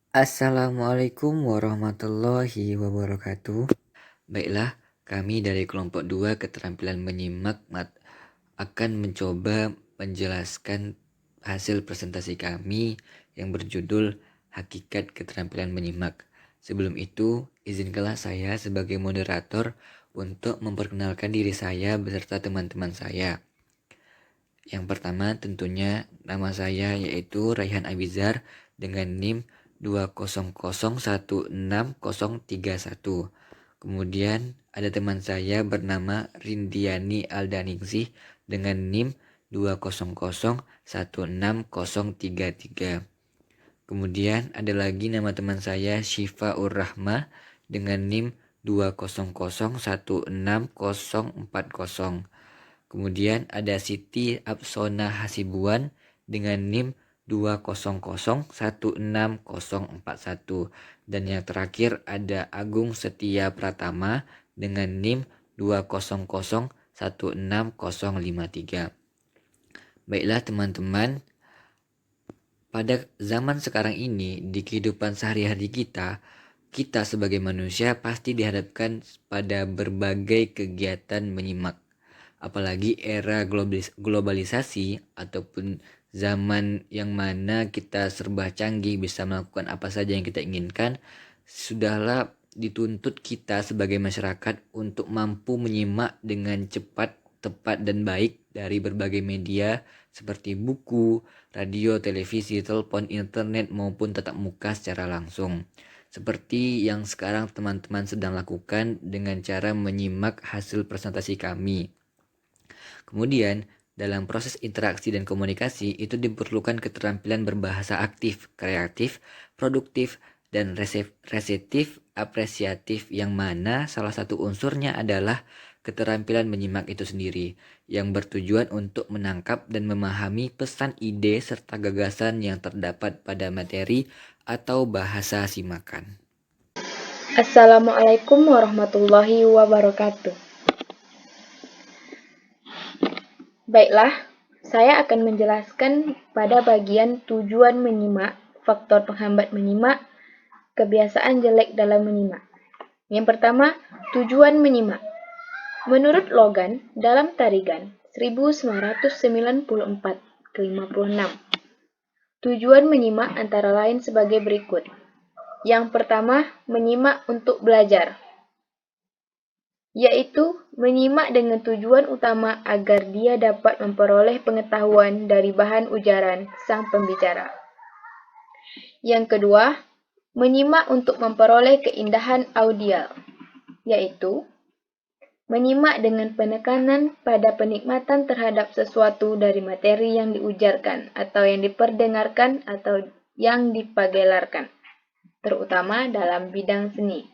Assalamualaikum warahmatullahi wabarakatuh. Baiklah, kami dari kelompok 2 keterampilan menyimak akan mencoba menjelaskan hasil presentasi kami yang berjudul Hakikat Keterampilan Menyimak. Sebelum itu, izinkanlah saya sebagai moderator untuk memperkenalkan diri saya beserta teman-teman saya. Yang pertama tentunya nama saya yaitu Raihan Abizar dengan NIM 200163031. Kemudian ada teman saya bernama Rindiani Aldaningsih dengan NIM 200160333. Kemudian ada lagi nama teman saya Syifa Urrahma dengan NIM 200164040. Kemudian ada Siti Absona Hasibuan dengan NIM 200164041. Dan yang terakhir ada Agung Setia Pratama dengan NIM 200165053. Baiklah teman-teman, pada zaman sekarang ini di kehidupan sehari-hari kita sebagai manusia pasti dihadapkan pada berbagai kegiatan menyimak. Apalagi era globalisasi ataupun zaman yang mana kita serba canggih bisa melakukan apa saja yang kita inginkan, sudahlah dituntut kita sebagai masyarakat untuk mampu menyimak dengan cepat, tepat, dan baik dari berbagai media seperti buku, radio, televisi, telepon, internet maupun tatap muka secara langsung. Seperti yang sekarang teman-teman sedang lakukan dengan cara menyimak hasil presentasi kami. Kemudian, dalam proses interaksi dan komunikasi itu diperlukan keterampilan berbahasa aktif, kreatif, produktif, dan reseptif, apresiatif yang mana salah satu unsurnya adalah keterampilan menyimak itu sendiri yang bertujuan untuk menangkap dan memahami pesan ide serta gagasan yang terdapat pada materi atau bahasa simakan. Assalamualaikum warahmatullahi wabarakatuh. Baiklah, saya akan menjelaskan pada bagian tujuan menyimak, faktor penghambat menyimak, kebiasaan jelek dalam menyimak. Yang pertama, tujuan menyimak. Menurut Logan, dalam Tarigan 1994-56, tujuan menyimak antara lain sebagai berikut. Yang pertama, menyimak untuk belajar, yaitu menyimak dengan tujuan utama agar dia dapat memperoleh pengetahuan dari bahan ujaran sang pembicara. Yang kedua, menyimak untuk memperoleh keindahan audial, yaitu menyimak dengan penekanan pada penikmatan terhadap sesuatu dari materi yang diujarkan atau yang diperdengarkan atau yang dipagelarkan, terutama dalam bidang seni.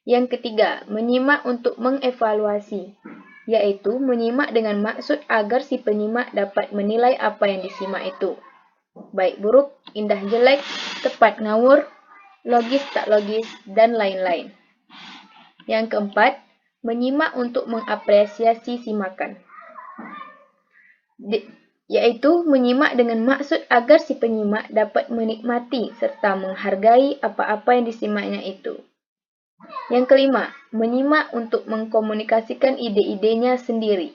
Yang ketiga, menyimak untuk mengevaluasi, yaitu menyimak dengan maksud agar si penyimak dapat menilai apa yang disimak itu, baik buruk, indah jelek, tepat ngawur, logis tak logis, dan lain-lain. Yang keempat, menyimak untuk mengapresiasi simakan, yaitu menyimak dengan maksud agar si penyimak dapat menikmati serta menghargai apa-apa yang disimaknya itu. Yang kelima, menyimak untuk mengkomunikasikan ide-idenya sendiri,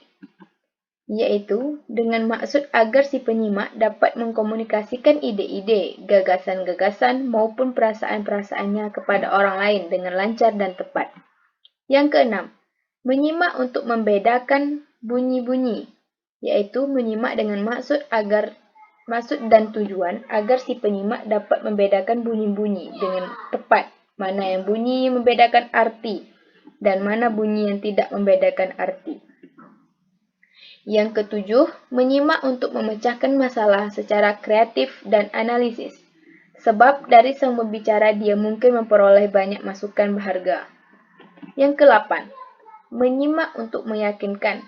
yaitu dengan maksud agar si penyimak dapat mengkomunikasikan ide-ide, gagasan-gagasan maupun perasaan-perasaannya kepada orang lain dengan lancar dan tepat. Yang keenam, menyimak untuk membedakan bunyi-bunyi, yaitu menyimak dengan maksud dan tujuan agar si penyimak dapat membedakan bunyi-bunyi dengan tepat, mana yang bunyi membedakan arti dan mana bunyi yang tidak membedakan arti. Yang ketujuh, menyimak untuk memecahkan masalah secara kreatif dan analisis, sebab dari sang pembicara dia mungkin memperoleh banyak masukan berharga. Yang kedelapan, menyimak untuk meyakinkan,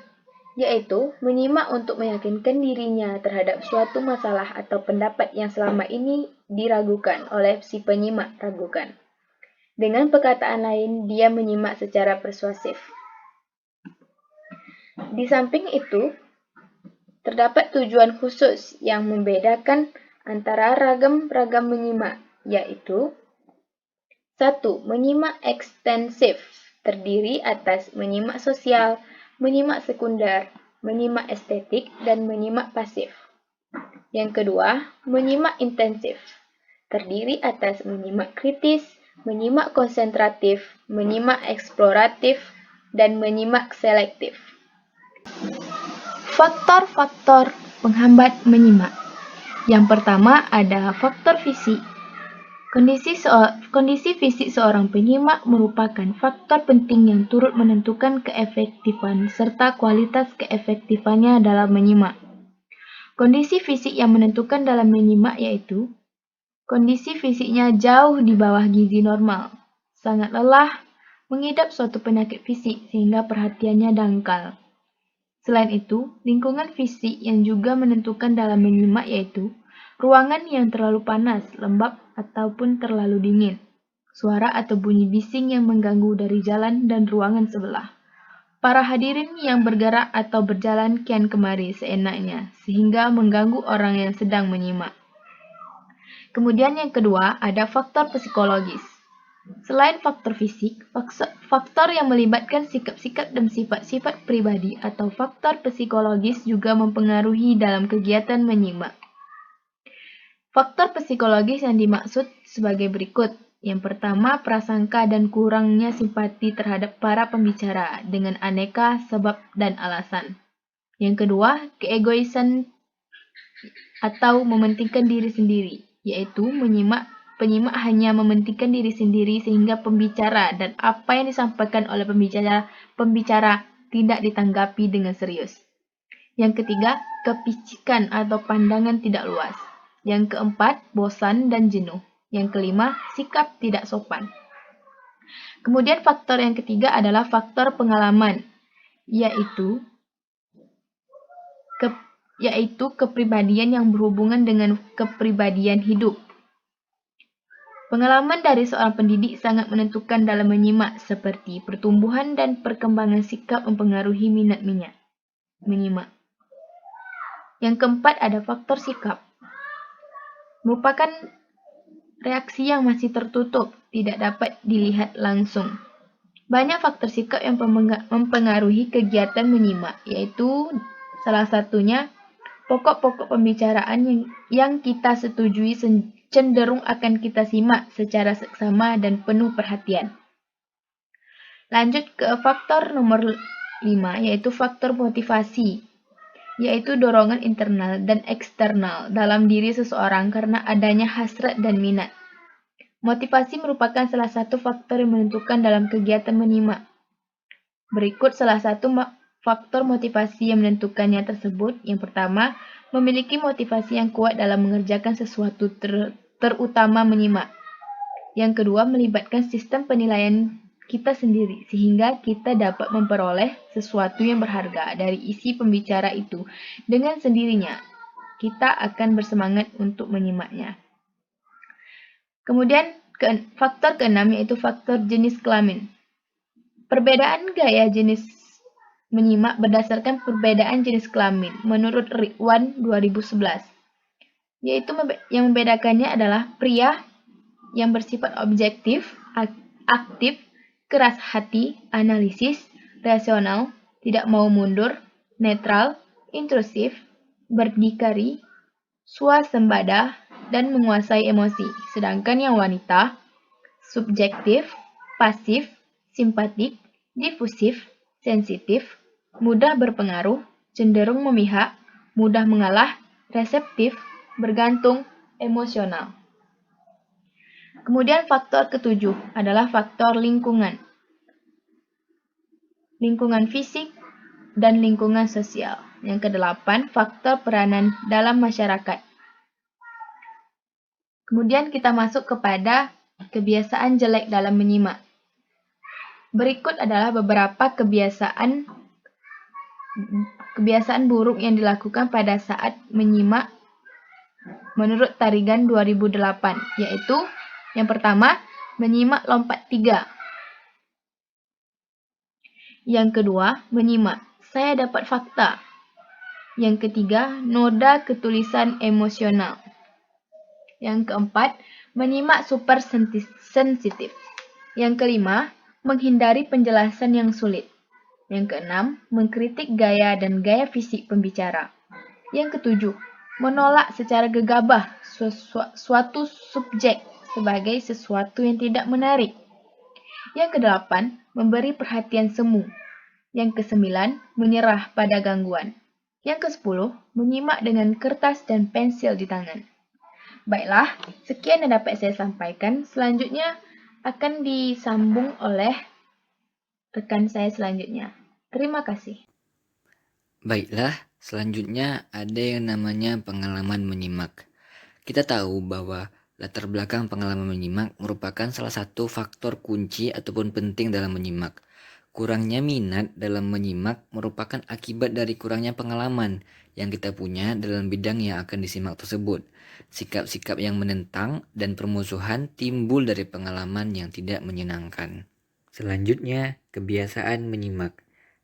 yaitu menyimak untuk meyakinkan dirinya terhadap suatu masalah atau pendapat yang selama ini diragukan oleh si penyimak ragukan. Dengan perkataan lain, dia menyimak secara persuasif. Di samping itu, terdapat tujuan khusus yang membedakan antara ragam-ragam menyimak, yaitu 1. Menyimak ekstensif, terdiri atas menyimak sosial, menyimak sekunder, menyimak estetik, dan menyimak pasif. Yang kedua, menyimak intensif, terdiri atas menyimak kritis, menyimak konsentratif, menyimak eksploratif, dan menyimak selektif. Faktor-faktor penghambat menyimak. Yang pertama ada faktor fisik. Kondisi fisik seorang penyimak merupakan faktor penting yang turut menentukan keefektifan serta kualitas keefektifannya dalam menyimak. Kondisi fisik yang menentukan dalam menyimak yaitu kondisi fisiknya jauh di bawah gizi normal, sangat lelah, mengidap suatu penyakit fisik sehingga perhatiannya dangkal. Selain itu, lingkungan fisik yang juga menentukan dalam menyimak yaitu ruangan yang terlalu panas, lembab, ataupun terlalu dingin, suara atau bunyi bising yang mengganggu dari jalan dan ruangan sebelah, para hadirin yang bergerak atau berjalan kian kemari seenaknya, sehingga mengganggu orang yang sedang menyimak. Kemudian yang kedua, ada faktor psikologis. Selain faktor fisik, faktor yang melibatkan sikap-sikap dan sifat-sifat pribadi atau faktor psikologis juga mempengaruhi dalam kegiatan menyimak. Faktor psikologis yang dimaksud sebagai berikut. Yang pertama, prasangka dan kurangnya simpati terhadap para pembicara dengan aneka sebab dan alasan. Yang kedua, keegoisan atau mementingkan diri sendiri, yaitu penyimak hanya mementingkan diri sendiri sehingga pembicara dan apa yang disampaikan oleh pembicara tidak ditanggapi dengan serius. Yang ketiga, kepicikan atau pandangan tidak luas. Yang keempat, bosan dan jenuh. Yang kelima, sikap tidak sopan. Kemudian faktor yang ketiga adalah faktor pengalaman, yaitu kepribadian yang berhubungan dengan kepribadian hidup. Pengalaman dari seorang pendidik sangat menentukan dalam menyimak, seperti pertumbuhan dan perkembangan sikap mempengaruhi minat menyimak. Yang keempat ada faktor sikap. Merupakan reaksi yang masih tertutup, tidak dapat dilihat langsung. Banyak faktor sikap yang mempengaruhi kegiatan menyimak, yaitu salah satunya pokok-pokok pembicaraan yang kita setujui cenderung akan kita simak secara seksama dan penuh perhatian. Lanjut ke faktor nomor 5, yaitu faktor motivasi, yaitu dorongan internal dan eksternal dalam diri seseorang karena adanya hasrat dan minat. Motivasi merupakan salah satu faktor yang menentukan dalam kegiatan menyimak. Berikut salah satu faktor motivasi yang menentukannya tersebut. Yang pertama, memiliki motivasi yang kuat dalam mengerjakan sesuatu terutama menyimak. Yang kedua, melibatkan sistem penilaian kita sendiri, sehingga kita dapat memperoleh sesuatu yang berharga dari isi pembicara itu. Dengan sendirinya, kita akan bersemangat untuk menyimaknya. Kemudian, faktor keenam yaitu faktor jenis kelamin. Perbedaan gaya jenis menyimak berdasarkan perbedaan jenis kelamin menurut Ridwan 2011. Yaitu yang membedakannya adalah pria yang bersifat objektif, aktif, keras hati, analisis, rasional, tidak mau mundur, netral, intrusif, berdikari, swasembada, dan menguasai emosi. Sedangkan yang wanita, subjektif, pasif, simpatik, difusif, sensitif, mudah berpengaruh, cenderung memihak, mudah mengalah, reseptif, bergantung, emosional. Kemudian faktor ketujuh adalah faktor lingkungan. Lingkungan fisik dan lingkungan sosial. Yang kedelapan, faktor peranan dalam masyarakat. Kemudian kita masuk kepada kebiasaan jelek dalam menyimak. Berikut adalah beberapa kebiasaan buruk yang dilakukan pada saat menyimak menurut Tarigan 2008, yaitu yang pertama, menyimak lompat 3. Yang kedua, menyimak saya dapat fakta. Yang ketiga, noda ketulisan emosional. Yang keempat, menyimak super sensitif. Yang kelima, menghindari penjelasan yang sulit. Yang keenam, mengkritik gaya dan gaya fisik pembicara. Yang ketujuh, menolak secara gegabah suatu subjek sebagai sesuatu yang tidak menarik. Yang kedelapan, memberi perhatian semu. Yang kesembilan, menyerah pada gangguan. Yang kesepuluh, menyimak dengan kertas dan pensil di tangan. Baiklah, sekian yang dapat saya sampaikan. Selanjutnya akan disambung oleh rekan saya selanjutnya. Terima kasih. Baiklah, selanjutnya ada yang namanya pengalaman menyimak. Kita tahu bahwa latar belakang pengalaman menyimak merupakan salah satu faktor kunci ataupun penting dalam menyimak. Kurangnya minat dalam menyimak merupakan akibat dari kurangnya pengalaman yang kita punya dalam bidang yang akan disimak tersebut. Sikap-sikap yang menentang dan permusuhan timbul dari pengalaman yang tidak menyenangkan. Selanjutnya, kebiasaan menyimak.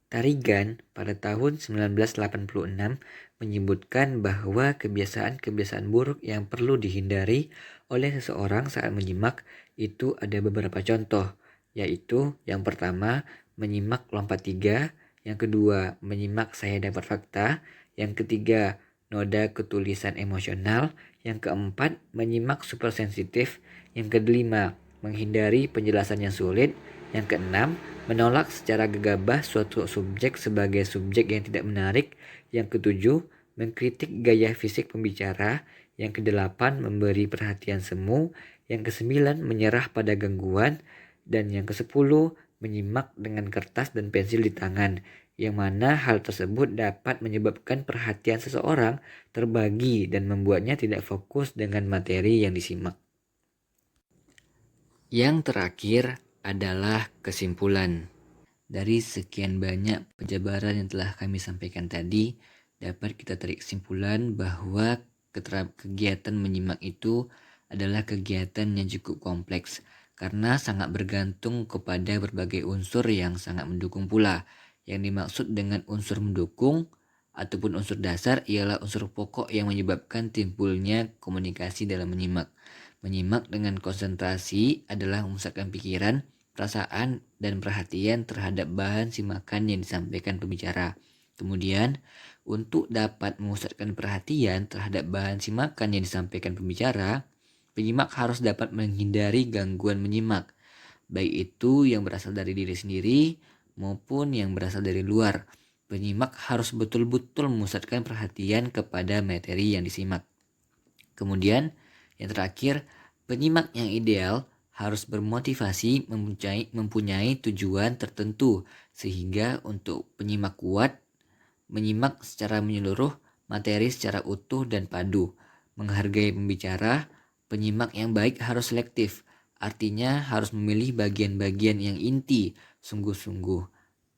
Tarigan pada tahun 1986 menyebutkan bahwa kebiasaan-kebiasaan buruk yang perlu dihindari oleh seseorang saat menyimak itu ada beberapa contoh, yaitu yang pertama, menyimak lompat tiga, yang kedua, menyimak saya dapat fakta, yang ketiga, noda ketulisan emosional, yang keempat, menyimak super sensitif, yang kelima, menghindari penjelasan yang sulit, yang keenam, menolak secara gegabah suatu subjek sebagai subjek yang tidak menarik. Yang ketujuh, mengkritik gaya fisik pembicara. Yang kedelapan, memberi perhatian semu. Yang kesembilan, menyerah pada gangguan. Dan yang kesepuluh, menyimak dengan kertas dan pensil di tangan. Yang mana hal tersebut dapat menyebabkan perhatian seseorang terbagi dan membuatnya tidak fokus dengan materi yang disimak. Yang terakhir adalah kesimpulan. Dari sekian banyak penjabaran yang telah kami sampaikan tadi, dapat kita tarik kesimpulan bahwa kegiatan menyimak itu adalah kegiatan yang cukup kompleks karena sangat bergantung kepada berbagai unsur yang sangat mendukung pula. Yang dimaksud dengan unsur mendukung ataupun unsur dasar ialah unsur pokok yang menyebabkan timbulnya komunikasi dalam menyimak. Menyimak dengan konsentrasi adalah memusatkan pikiran, perasaan, dan perhatian terhadap bahan simakan yang disampaikan pembicara. Kemudian, untuk dapat memusatkan perhatian terhadap bahan simakan yang disampaikan pembicara, penyimak harus dapat menghindari gangguan menyimak, baik itu yang berasal dari diri sendiri maupun yang berasal dari luar. Penyimak harus betul-betul memusatkan perhatian kepada materi yang disimak. Kemudian, yang terakhir, penyimak yang ideal harus bermotivasi mempunyai tujuan tertentu sehingga untuk penyimak kuat, menyimak secara menyeluruh materi secara utuh dan padu. Menghargai pembicara, penyimak yang baik harus selektif, artinya harus memilih bagian-bagian yang inti sungguh-sungguh.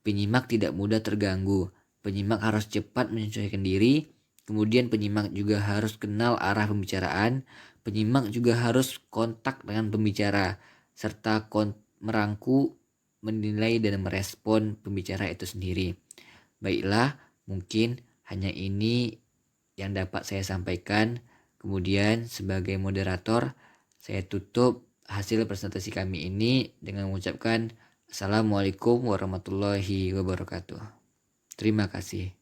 Penyimak tidak mudah terganggu, penyimak harus cepat menyesuaikan diri. Kemudian penyimak juga harus kenal arah pembicaraan, penyimak juga harus kontak dengan pembicara, serta merangkul, menilai dan merespon pembicara itu sendiri. Baiklah, mungkin hanya ini yang dapat saya sampaikan. Kemudian sebagai moderator, saya tutup hasil presentasi kami ini dengan mengucapkan Assalamualaikum warahmatullahi wabarakatuh. Terima kasih.